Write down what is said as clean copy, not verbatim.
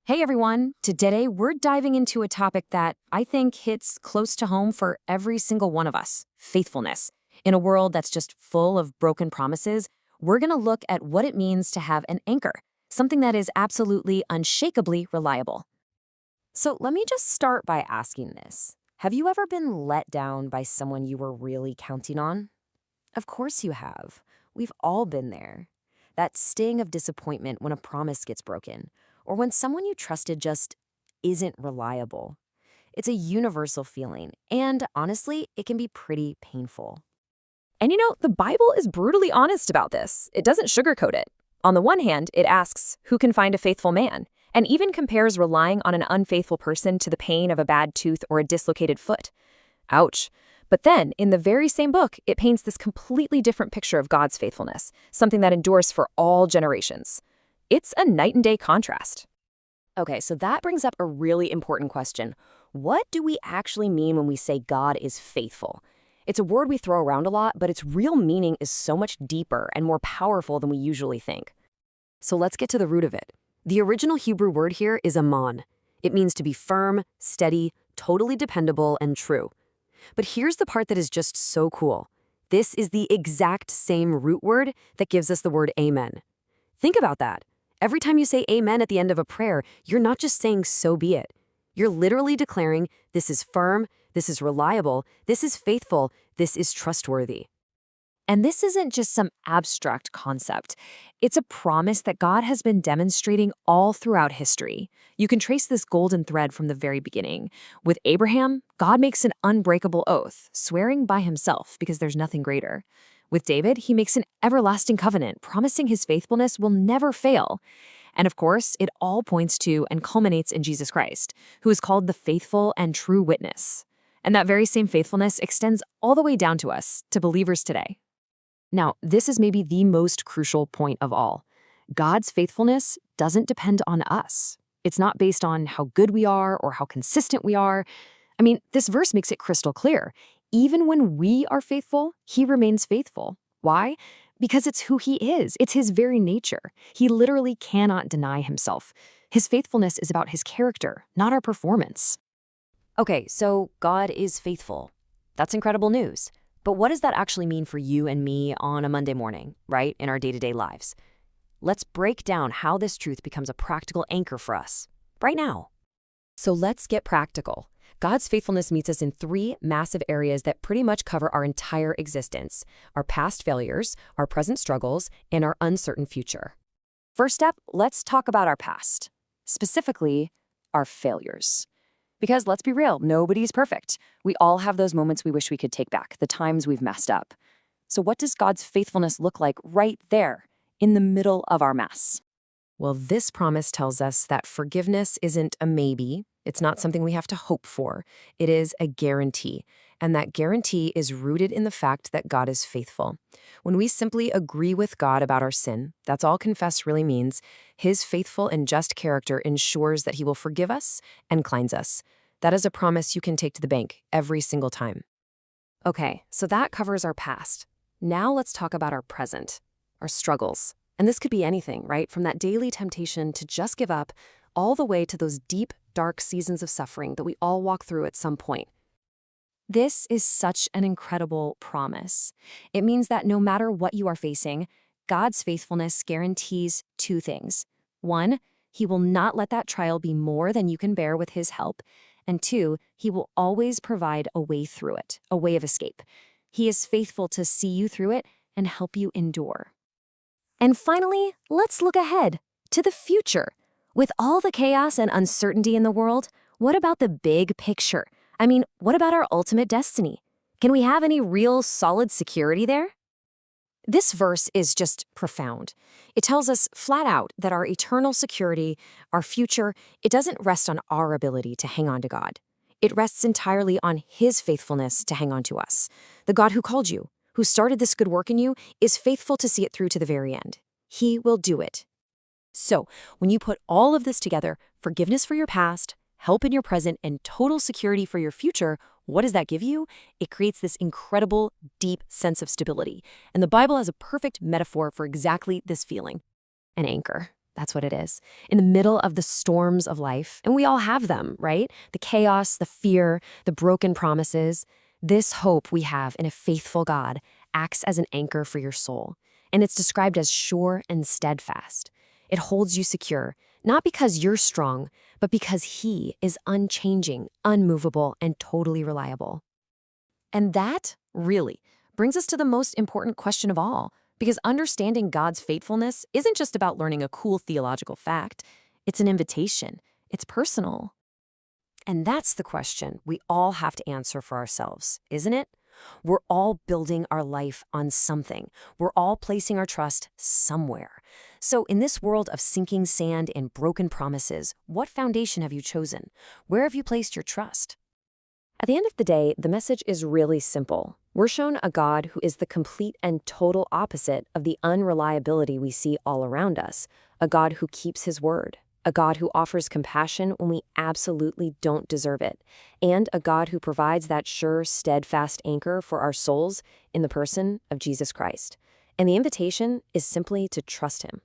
Hey everyone! Today we're diving into a topic that I think hits close to home for every single one of us: faithfulness. In a world that's just full of broken promises, we're going to look at what it means to have an anchor, something that is absolutely unshakably reliable. So let me just start by asking this. Have you ever been let down by someone you were really counting on? Of course you have. We've all been there. That sting of disappointment when a promise gets broken, or when someone you trusted just isn't reliable. It's a universal feeling, and honestly, it can be pretty painful. And the Bible is brutally honest about this. It doesn't sugarcoat it. On the one hand, it asks, who can find a faithful man? And even compares relying on an unfaithful person to the pain of a bad tooth or a dislocated foot. Ouch. But then, in the very same book, it paints this completely different picture of God's faithfulness, something that endures for all generations. It's a night and day contrast. Okay, so that brings up a really important question. What do we actually mean when we say God is faithful? It's a word we throw around a lot, but its real meaning is so much deeper and more powerful than we usually think. So let's get to the root of it. The original Hebrew word here is aman. It means to be firm, steady, totally dependable, and true. But here's the part that is just so cool. This is the exact same root word that gives us the word amen. Think about that. Every time you say amen at the end of a prayer, you're not just saying so be it. You're literally declaring this is firm, this is reliable, this is faithful, this is trustworthy. And this isn't just some abstract concept. It's a promise that God has been demonstrating all throughout history. You can trace this golden thread from the very beginning. With Abraham, God makes an unbreakable oath, swearing by himself because there's nothing greater. With David, he makes an everlasting covenant, promising his faithfulness will never fail. And of course, it all points to and culminates in Jesus Christ, who is called the faithful and true witness. And that very same faithfulness extends all the way down to us, to believers today. Now, this is maybe the most crucial point of all. God's faithfulness doesn't depend on us. It's not based on how good we are or how consistent we are. I mean, this verse makes it crystal clear. Even when we are faithful, he remains faithful. Why? Because it's who he is. It's his very nature. He literally cannot deny himself. His faithfulness is about his character, not our performance. Okay, so God is faithful. That's incredible news. But what does that actually mean for you and me on a Monday morning, right, in our day-to-day lives? Let's break down how this truth becomes a practical anchor for us, right now. So let's get practical. God's faithfulness meets us in three massive areas that pretty much cover our entire existence: our past failures, our present struggles, and our uncertain future. First up, let's talk about our past, specifically our failures. Because let's be real, nobody's perfect. We all have those moments we wish we could take back, the times we've messed up. So what does God's faithfulness look like right there, in the middle of our mess? Well, this promise tells us that forgiveness isn't a maybe. It's not something we have to hope for. It is a guarantee. And that guarantee is rooted in the fact that God is faithful. When we simply agree with God about our sin, that's all confess really means, his faithful and just character ensures that he will forgive us and cleanse us. That is a promise you can take to the bank every single time. Okay, so that covers our past. Now let's talk about our present, our struggles. And this could be anything, right? From that daily temptation to just give up, all the way to those deep, dark seasons of suffering that we all walk through at some point. This is such an incredible promise. It means that no matter what you are facing, God's faithfulness guarantees two things. One, he will not let that trial be more than you can bear with his help. And two, he will always provide a way through it, a way of escape. He is faithful to see you through it and help you endure. And finally, let's look ahead to the future. With all the chaos and uncertainty in the world, what about the big picture? I mean, what about our ultimate destiny? Can we have any real solid security there? This verse is just profound. It tells us flat out that our eternal security, our future, it doesn't rest on our ability to hang on to God. It rests entirely on his faithfulness to hang on to us. The God who called you, who started this good work in you, is faithful to see it through to the very end. He will do it. So, when you put all of this together, forgiveness for your past, help in your present, and total security for your future, what does that give you? It creates this incredible, deep sense of stability. And the Bible has a perfect metaphor for exactly this feeling: an anchor. That's what it is. In the middle of the storms of life, and we all have them, right? The chaos, the fear, the broken promises. This hope we have in a faithful God acts as an anchor for your soul, and it's described as sure and steadfast. It holds you secure, not because you're strong, but because He is unchanging, unmovable, and totally reliable. And that, really, brings us to the most important question of all, because understanding God's faithfulness isn't just about learning a cool theological fact, it's an invitation. It's personal. And that's the question we all have to answer for ourselves, isn't it? We're all building our life on something. We're all placing our trust somewhere. So, in this world of sinking sand and broken promises, what foundation have you chosen? Where have you placed your trust? At the end of the day, the message is really simple. We're shown a God who is the complete and total opposite of the unreliability we see all around us, a God who keeps His word, a God who offers compassion when we absolutely don't deserve it, and a God who provides that sure, steadfast anchor for our souls in the person of Jesus Christ. And the invitation is simply to trust Him.